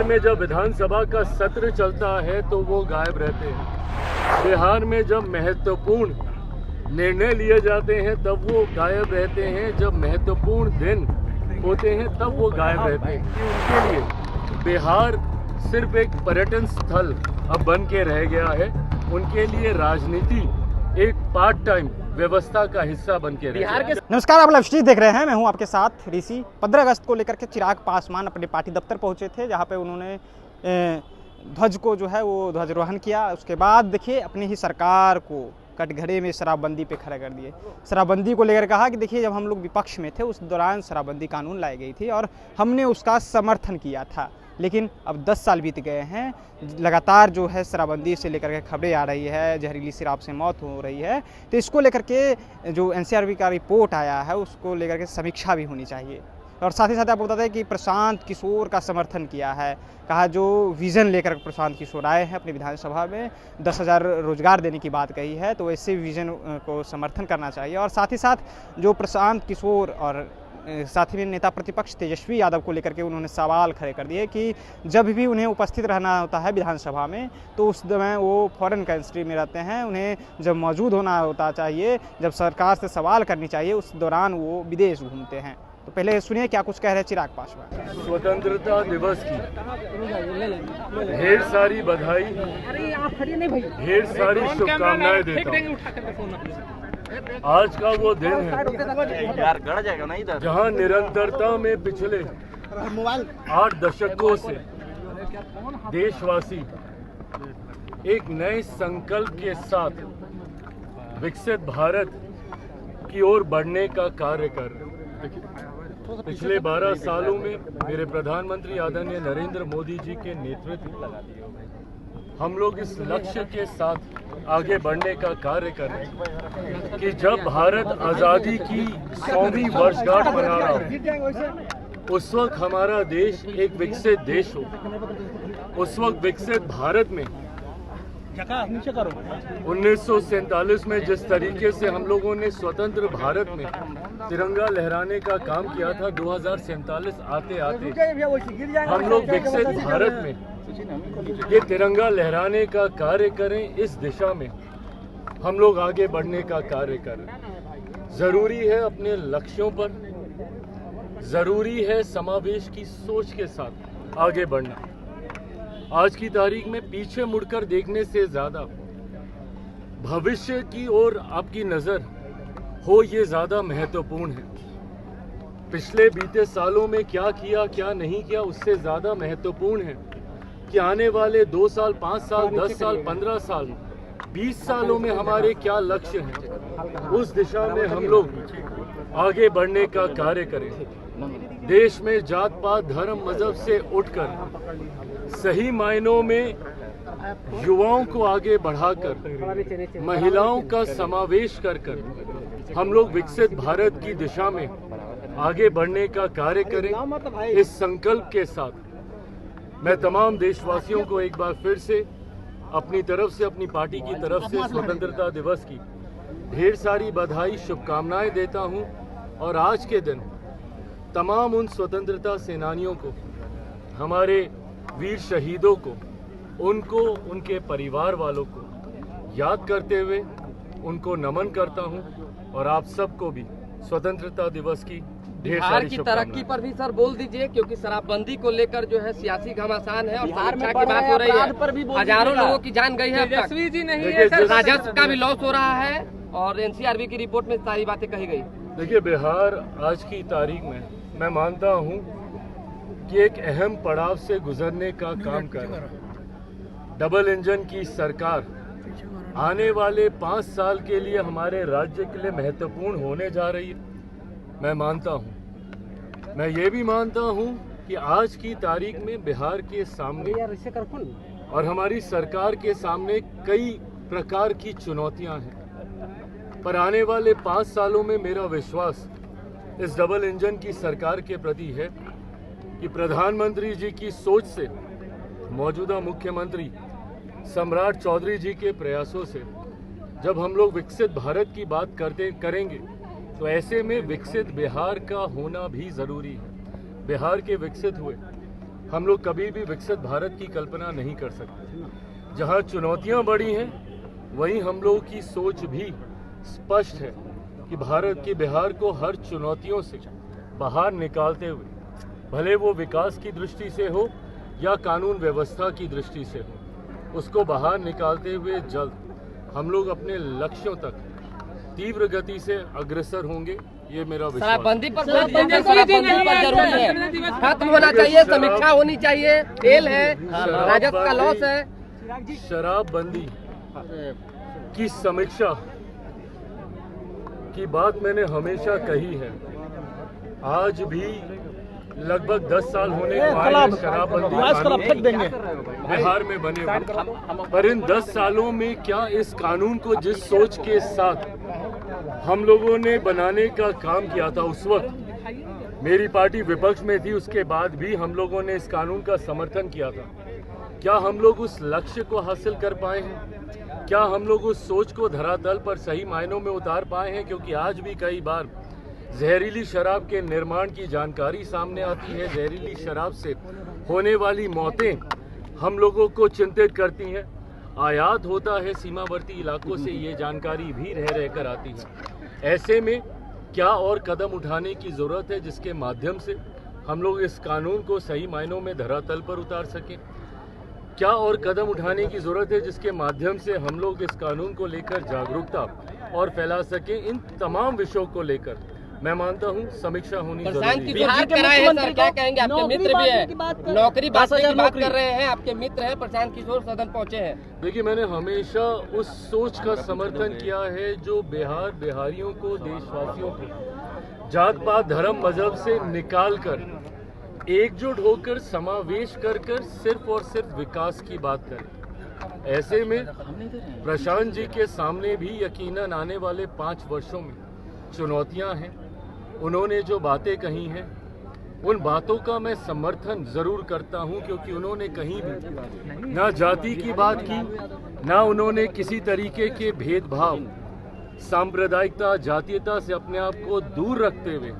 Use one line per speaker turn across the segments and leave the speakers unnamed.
बिहार में जब विधानसभा का सत्र चलता है तो वो गायब रहते हैं। बिहार में जब महत्वपूर्ण निर्णय लिए जाते हैं तब वो गायब रहते हैं। जब महत्वपूर्ण दिन होते हैं तब वो गायब रहते हैं। उनके लिए बिहार सिर्फ एक पर्यटन स्थल अब बन के रह गया है। उनके लिए राजनीति एक पार्ट टाइम व्यवस्था का हिस्सा बन के रह गया।
नमस्कार, आप लाइव स्ट्रीम देख रहे हैं। मैं हूं आपके साथ ऋषि। 15 अगस्त को लेकर के चिराग पासवान अपने पार्टी दफ्तर पहुंचे थे, जहां पे उन्होंने ध्वज को जो है वो ध्वजारोहण किया। उसके बाद देखिए अपनी ही सरकार को कटघरे में शराबबंदी पे खड़ा कर दिए। शराबबंदी को लेकर कहा कि देखिए जब हम लोग विपक्ष में थे उस दौरान शराबबंदी कानून लाई गई थी और हमने उसका समर्थन किया था, लेकिन अब 10 साल बीत गए हैं। लगातार जो है शराबबंदी से लेकर के खबरें आ रही है, जहरीली शराब से मौत हो रही है। तो इसको लेकर के जो एनसीआरबी का रिपोर्ट आया है उसको लेकर के समीक्षा भी होनी चाहिए। और साथ ही साथ आपको बताते हैं कि प्रशांत किशोर का समर्थन किया है। कहा जो विज़न लेकर प्रशांत किशोर आए हैं अपनी विधानसभा में 10,000 रोजगार देने की बात कही है, तो ऐसे विज़न को समर्थन करना चाहिए। और साथ ही साथ जो प्रशांत किशोर और साथ ही नेता प्रतिपक्ष तेजस्वी यादव को लेकर के उन्होंने सवाल खड़े कर दिए कि जब भी उन्हें उपस्थित रहना होता है विधानसभा में तो उस समय वो फॉरेन कंट्री में रहते हैं। उन्हें जब मौजूद होना होता चाहिए, जब सरकार से सवाल करनी चाहिए, उस दौरान वो विदेश घूमते हैं। तो पहले सुनिए क्या कुछ कह रहे हैं चिराग पासवान।
स्वतंत्रता दिवस की ढेर सारी बधाई, ढेर सारी शुभकामनाएं देता हूं। आज का वो दिन है जहां निरंतरता में पिछले 8 दशकों से देशवासी एक नए संकल्प के साथ विकसित भारत की ओर बढ़ने का कार्य कर रहे हैं। पिछले 12 सालों में मेरे प्रधानमंत्री आदरणीय नरेंद्र मोदी जी के नेतृत्व हम लोग इस लक्ष्य के साथ आगे बढ़ने का कार्य कर रहे हैं कि जब भारत आज़ादी की 100वीं वर्षगांठ मना रहा हो उस वक्त हमारा देश एक विकसित देश हो। उस वक्त विकसित भारत में 1947 में जिस तरीके से हम लोगों ने स्वतंत्र भारत में तिरंगा लहराने का काम किया था, 2047 आते आते हम लोग विकसित भारत में ये तिरंगा लहराने का कार्य करें। इस दिशा में हम लोग आगे बढ़ने का कार्य करें। जरूरी है अपने लक्ष्यों पर, जरूरी है समावेश की सोच के साथ आगे बढ़ना। आज की तारीख में पीछे मुड़कर देखने से ज्यादा भविष्य की ओर आपकी नजर हो, ये ज्यादा महत्वपूर्ण है। पिछले बीते सालों में क्या किया क्या नहीं किया उससे ज्यादा महत्वपूर्ण है कि आने वाले 2 साल, 5 साल, 10 साल, 15 साल, 20 सालों में हमारे क्या लक्ष्य हैं। उस दिशा में हम लोग आगे बढ़ने का कार्य करें। देश में जात पात धर्म मजहब से उठकर सही मायनों में युवाओं को आगे बढ़ाकर महिलाओं का समावेश कर हम लोग विकसित भारत की दिशा में आगे बढ़ने का कार्य करें। इस संकल्प के साथ मैं तमाम देशवासियों को एक बार फिर से अपनी तरफ से, अपनी पार्टी की तरफ से स्वतंत्रता दिवस की ढेर सारी बधाई, शुभकामनाएं देता हूं। और आज के दिन तमाम उन स्वतंत्रता सेनानियों को, हमारे वीर शहीदों को, उनको, उनके परिवार वालों को याद करते हुए उनको नमन करता हूं। और आप सबको भी स्वतंत्रता दिवस की
बिहार की तरक्की पर भी सर बोल दीजिए, क्योंकि शराबबंदी को लेकर जो है सियासी घमासान है और सुरक्षा की बात हो रही है। हजारों लोगों की जान गई है, राजस्व का भी लॉस हो रहा है और एनसीआरबी की रिपोर्ट में सारी बातें कही गई।
देखिए, बिहार आज की तारीख में मैं मानता हूं कि एक अहम पड़ाव से गुजरने का काम कर रहा है। डबल इंजन की सरकार आने वाले 5 साल के लिए हमारे राज्य के लिए महत्वपूर्ण होने जा रही है। मैं मानता हूं, मैं ये भी मानता हूं कि आज की तारीख में बिहार के सामने और हमारी सरकार के सामने कई प्रकार की चुनौतियां हैं। पर आने वाले 5 सालों में मेरा विश्वास इस डबल इंजन की सरकार के प्रति है कि प्रधानमंत्री जी की सोच से, मौजूदा मुख्यमंत्री सम्राट चौधरी जी के प्रयासों से जब हम लोग विकसित भारत की बात करेंगे तो ऐसे में विकसित बिहार का होना भी जरूरी है। बिहार के विकसित हुए हम लोग कभी भी विकसित भारत की कल्पना नहीं कर सकते। जहां चुनौतियां बड़ी हैं वहीं हम लोगों की सोच भी स्पष्ट है कि भारत के बिहार को हर चुनौतियों से बाहर निकालते हुए, भले वो विकास की दृष्टि से हो या कानून व्यवस्था की दृष्टि से हो, उसको बाहर निकालते हुए जल्द हम लोग अपने लक्ष्यों तक तीव्र गति से अग्रसर होंगे। ये मेरा विश्वास है।
शराबबंदी पर जरूरी है, खत्म होना चाहिए, समीक्षा होनी चाहिए, फेल है, राजस्व का लॉस है।
शराबबंदी की समीक्षा की बात मैंने हमेशा कही है। आज भी लगभग 10 साल होने को आए हैं शराबबंदी बिहार में बने हुए, पर इन 10 सालों में क्या इस कानून को जिस सोच के साथ हम लोगों ने बनाने का काम किया था, उस वक्त मेरी पार्टी विपक्ष में थी, उसके बाद भी हम लोगों ने इस कानून का समर्थन किया था, क्या हम लोग उस लक्ष्य को हासिल कर पाए हैं? क्या हम लोग उस सोच को धरातल पर सही मायनों में उतार पाए हैं? क्योंकि आज भी कई बार जहरीली शराब के निर्माण की जानकारी सामने आती है, जहरीली शराब से होने वाली मौतें हम लोगों को चिंतित करती हैं। आयात होता है सीमावर्ती इलाकों से, ये जानकारी भी रह कर आती है। ऐसे में क्या और कदम उठाने की ज़रूरत है जिसके माध्यम से हम लोग इस कानून को सही मायनों में धरातल पर उतार सकें? क्या और कदम उठाने की ज़रूरत है जिसके माध्यम से हम लोग इस कानून को लेकर जागरूकता और फैला सकें? इन तमाम विषयों को लेकर मैं मानता हूं समीक्षा होनी जरूरी है।
बिहार के मुख्यमंत्री क्या कहेंगे? आपके मित्र भी है, नौकरी बांटने की बात कर रहे हैं, आपके मित्र हैं, प्रशांत किशोर सदन पहुंचे हैं।
देखिए, मैंने हमेशा उस सोच का समर्थन किया है जो बिहारियों को, देशवासियों को जात पात धर्म मजहब से निकाल कर एकजुट होकर समावेश कर सिर्फ और सिर्फ विकास की बात करें। ऐसे में प्रशांत जी के सामने भी यकीनन आने वाले 5 वर्षों में चुनौतियां हैं। उन्होंने जो बातें कही हैं उन बातों का मैं समर्थन जरूर करता हूं, क्योंकि उन्होंने कहीं भी ना जाति की बात की, ना उन्होंने किसी तरीके के भेदभाव, सांप्रदायिकता, जातीयता से अपने आप को दूर रखते हुए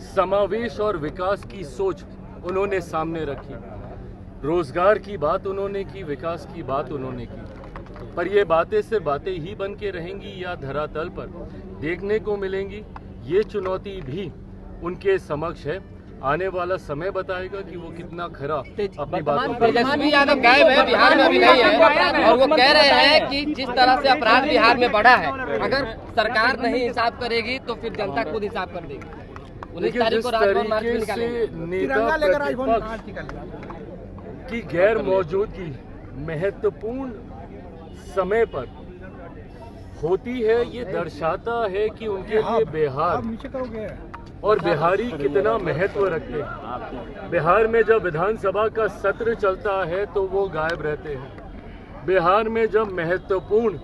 समावेश और विकास की सोच उन्होंने सामने रखी। रोजगार की बात उन्होंने की, विकास की बात उन्होंने की, पर ये बातें सिर्फ बातें ही बन के रहेंगी या धरातल पर देखने को मिलेंगी, ये चुनौती भी उनके समक्ष है। आने वाला समय बताएगा कि वो कितना खरा अपनी बातों पर।
तेजस्वी यादव गायब है, बिहार में अभी नहीं है, और वो कह रहे हैं कि जिस तरह से अपराध बिहार में बढ़ा है, अगर सरकार नहीं हिसाब करेगी तो फिर जनता खुद हिसाब कर देगी। 19 तारीख को राजभवन मार्च में निकालेंगे।
नेता प्रतिपक्ष की गैर मौजूदगी महत्वपूर्ण समय पर होती है, ये दर्शाता है कि उनके लिए बिहार और बिहारी कितना महत्व रखते हैं। बिहार में जब विधानसभा का सत्र चलता है तो वो गायब रहते हैं। बिहार में जब महत्वपूर्ण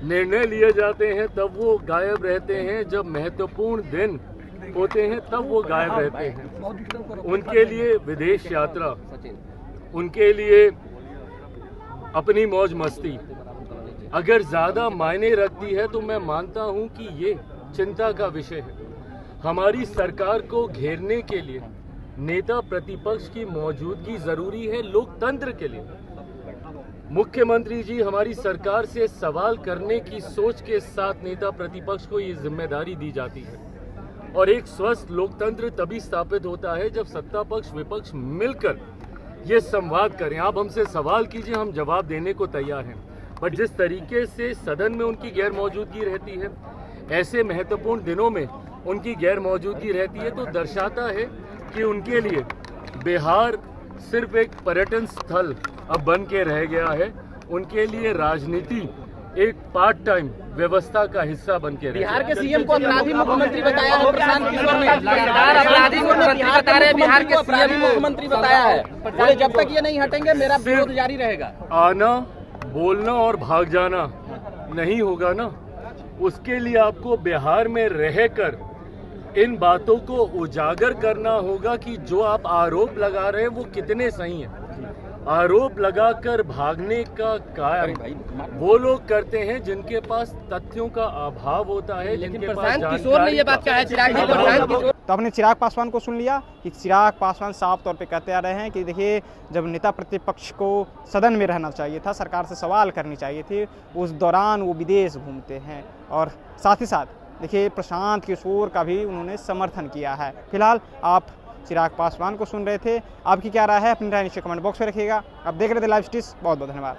निर्णय लिए जाते हैं तब वो गायब रहते हैं। जब महत्वपूर्ण दिन होते हैं तब वो गायब रहते हैं। उनके लिए विदेश यात्रा, उनके लिए अपनी मौज मस्ती अगर ज़्यादा मायने रखती है तो मैं मानता हूं कि ये चिंता का विषय है। हमारी सरकार को घेरने के लिए नेता प्रतिपक्ष की मौजूदगी ज़रूरी है लोकतंत्र के लिए। मुख्यमंत्री जी, हमारी सरकार से सवाल करने की सोच के साथ नेता प्रतिपक्ष को ये जिम्मेदारी दी जाती है, और एक स्वस्थ लोकतंत्र तभी स्थापित होता है जब सत्ता पक्ष विपक्ष मिलकर ये संवाद करें। आप हमसे सवाल कीजिए, हम जवाब देने को तैयार हैं, पर जिस तरीके से सदन में उनकी गैर मौजूदगी रहती है, ऐसे महत्वपूर्ण दिनों में उनकी गैर मौजूदगी रहती है, तो दर्शाता है कि उनके लिए बिहार सिर्फ एक पर्यटन स्थल अब बन के रह गया है। उनके लिए राजनीति एक पार्ट टाइम व्यवस्था का हिस्सा बन के रह गया।
बिहार के सीएम को अपराधी मुख्यमंत्री बताया है प्रशांत किशोर ने, लगातार अपराधी मुख्यमंत्री बता रहे हैं। बिहार के सीएम मुख्यमंत्री बताया है, बोले जब तक ये नहीं हटेंगे मेरा विरोध जारी रहेगा।
आना, बोलना और भाग जाना नहीं होगा ना, उसके लिए आपको बिहार में रहकर इन बातों को उजागर करना होगा कि जो आप आरोप लगा रहे हैं वो कितने सही हैं। आरोप लगाकर भागने का काम वो लोग करते हैं जिनके पास तथ्यों का अभाव होता है, जिनके पास
प्रशांत किशोर ने ये बात कहा है, चिराग जी, प्रशांत किशोर।
तो आपने चिराग पासवान को सुन लिया कि चिराग पासवान साफ तौर पे कहते आ रहे हैं कि देखिए, जब नेता प्रतिपक्ष को सदन में रहना चाहिए था, सरकार से सवाल करनी चाहिए थी, उस दौरान वो विदेश घूमते हैं। और साथ ही साथ देखिए, प्रशांत किशोर का भी उन्होंने समर्थन किया है। फिलहाल आप चिराग पासवान को सुन रहे थे। आपकी क्या राय है, अपनी राय नीचे कमेंट बॉक्स में रखिएगा। आप देख रहे थे लाइव स्टिच। बहुत बहुत धन्यवाद।